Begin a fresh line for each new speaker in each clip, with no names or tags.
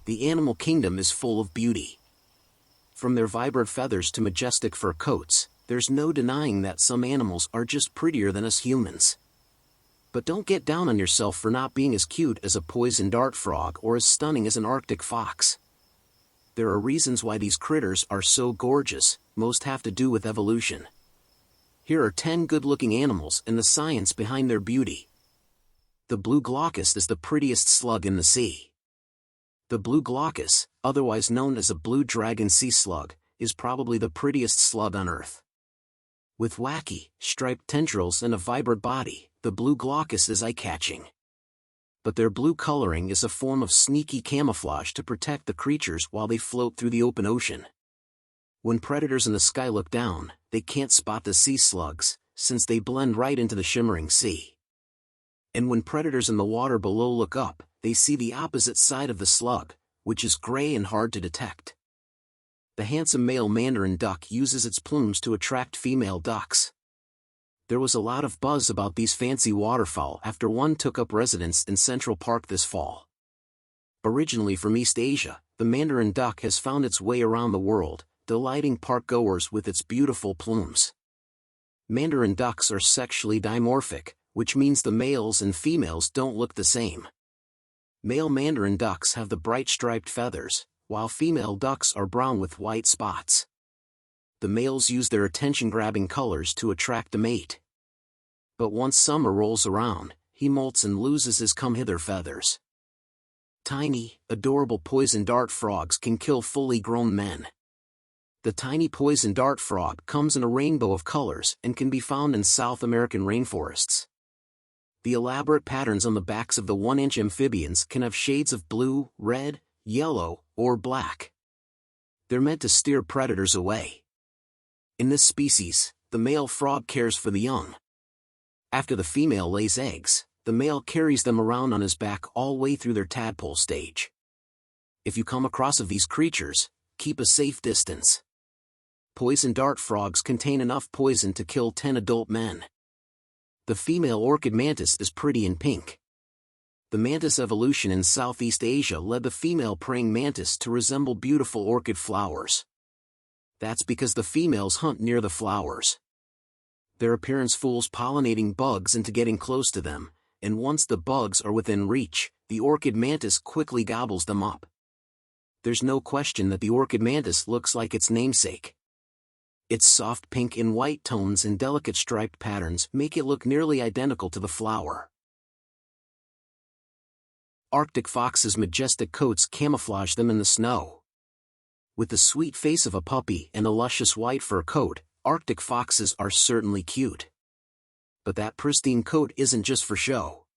The animal kingdom is full of beauty. From their vibrant feathers to majestic fur coats, there's no denying that some animals are just prettier than us humans. But don't get down on yourself for not being as cute as a poison dart frog or as stunning as an Arctic fox. There are reasons why these critters are so gorgeous, most have to do with evolution. Here are 10 good-looking animals and the science behind their beauty. The blue glaucus is the prettiest slug in the sea. The blue glaucus, otherwise known as a blue dragon sea slug, is probably the prettiest slug on Earth. With wacky, striped tendrils and a vibrant body, the blue glaucus is eye-catching. But their blue coloring is a form of sneaky camouflage to protect the creatures while they float through the open ocean. When predators in the sky look down, they can't spot the sea slugs, since they blend right into the shimmering sea. And when predators in the water below look up, they see the opposite side of the slug, which is gray and hard to detect. The handsome male mandarin duck uses its plumes to attract female ducks. There was a lot of buzz about these fancy waterfowl after one took up residence in Central Park this fall. Originally from East Asia, the mandarin duck has found its way around the world, delighting park-goers with its beautiful plumes. Mandarin ducks are sexually dimorphic, which means the males and females don't look the same. Male mandarin ducks have the bright striped feathers, while female ducks are brown with white spots. The males use their attention-grabbing colors to attract a mate. But once summer rolls around, he molts and loses his come-hither feathers. Tiny, adorable poison dart frogs can kill fully grown men. The tiny poison dart frog comes in a rainbow of colors and can be found in South American rainforests. The elaborate patterns on the backs of the 1-inch amphibians can have shades of blue, red, yellow, or black. They're meant to steer predators away. In this species, the male frog cares for the young. After the female lays eggs, the male carries them around on his back all the way through their tadpole stage. If you come across of these creatures, keep a safe distance. Poison dart frogs contain enough poison to kill 10 adult men. The female orchid mantis is pretty in pink. The mantis evolution in Southeast Asia led the female praying mantis to resemble beautiful orchid flowers. That's because the females hunt near the flowers. Their appearance fools pollinating bugs into getting close to them, and once the bugs are within reach, the orchid mantis quickly gobbles them up. There's no question that the orchid mantis looks like its namesake. Its soft pink and white tones and delicate striped patterns make it look nearly identical to the flower. Arctic foxes' majestic coats camouflage them in the snow. With the sweet face of a puppy and a luscious white fur coat, Arctic foxes are certainly cute. But that pristine coat isn't just for show.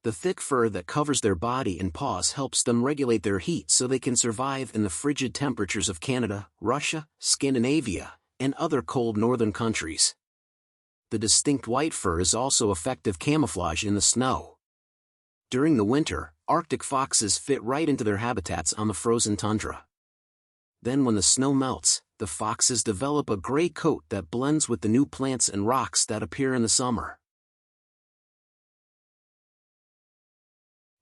The thick fur that covers their body and paws helps them regulate their heat so they can survive in the frigid temperatures of Canada, Russia, Scandinavia, and other cold northern countries. The distinct white fur is also effective camouflage in the snow. During the winter, Arctic foxes fit right into their habitats on the frozen tundra. Then when the snow melts, the foxes develop a gray coat that blends with the new plants and rocks that appear in the summer.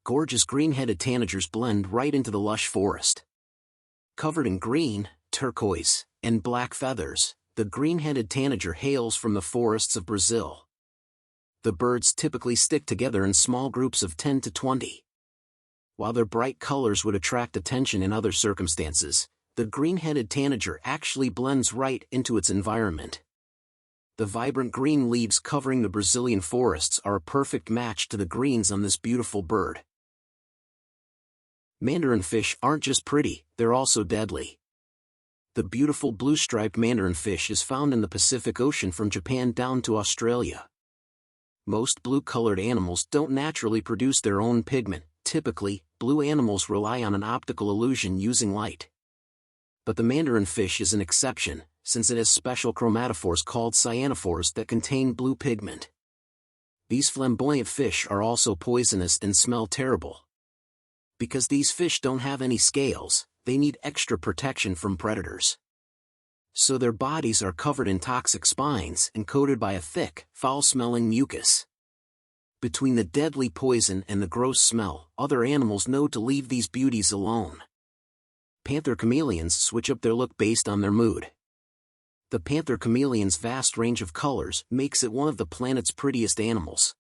Gorgeous green-headed tanagers blend right into the lush forest. Covered in green, turquoise, and black feathers, the green-headed tanager hails from the forests of Brazil. The birds typically stick together in small groups of 10 to 20. While their bright colors would attract attention in other circumstances, the green-headed tanager actually blends right into its environment. The vibrant green leaves covering the Brazilian forests are a perfect match to the greens on this beautiful bird. Mandarin fish aren't just pretty, they're also deadly. The beautiful blue-striped mandarin fish is found in the Pacific Ocean from Japan down to Australia. Most blue-colored animals don't naturally produce their own pigment. Typically, blue animals rely on an optical illusion using light. But the mandarin fish is an exception, since it has special chromatophores called cyanophores that contain blue pigment. These flamboyant fish are also poisonous and smell terrible. Because these fish don't have any scales, they need extra protection from predators. So their bodies are covered in toxic spines and coated by a thick, foul-smelling mucus. Between the deadly poison and the gross smell, other animals know to leave these beauties alone. Panther chameleons switch up their look based on their mood. The panther chameleon's vast range of colors makes it one of the planet's prettiest animals.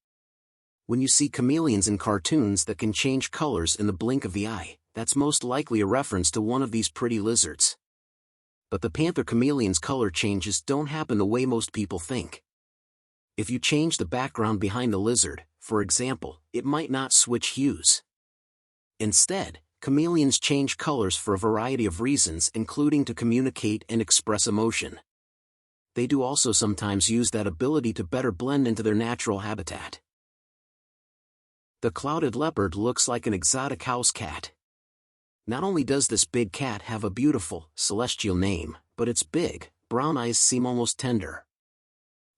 When you see chameleons in cartoons that can change colors in the blink of the eye, that's most likely a reference to one of these pretty lizards. But the panther chameleon's color changes don't happen the way most people think. If you change the background behind the lizard, for example, it might not switch hues. Instead, chameleons change colors for a variety of reasons, including to communicate and express emotion. They do also sometimes use that ability to better blend into their natural habitat. The clouded leopard looks like an exotic house cat. Not only does this big cat have a beautiful, celestial name, but its big, brown eyes seem almost tender.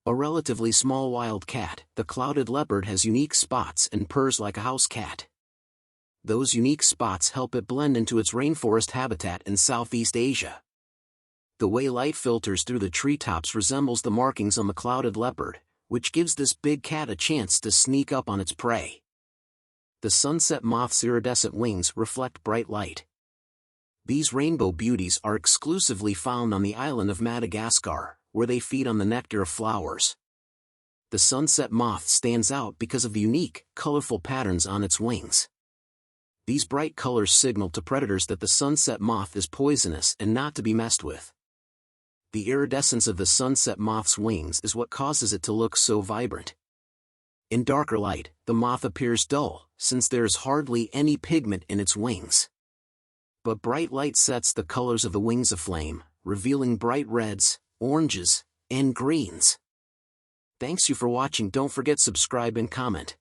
A relatively small wild cat, the clouded leopard has unique spots and purrs like a house cat. Those unique spots help it blend into its rainforest habitat in Southeast Asia. The way light filters through the treetops resembles the markings on the clouded leopard, which gives this big cat a chance to sneak up on its prey. The sunset moth's iridescent wings reflect bright light. These rainbow beauties are exclusively found on the island of Madagascar, where they feed on the nectar of flowers. The sunset moth stands out because of the unique, colorful patterns on its wings. These bright colors signal to predators that the sunset moth is poisonous and not to be messed with. The iridescence of the sunset moth's wings is what causes it to look so vibrant. In darker light, the moth appears dull, since there is hardly any pigment in its wings. But bright light sets the colors of the wings aflame, revealing bright reds, oranges, and greens. Thanks you for watching. Don't forget subscribe and comment.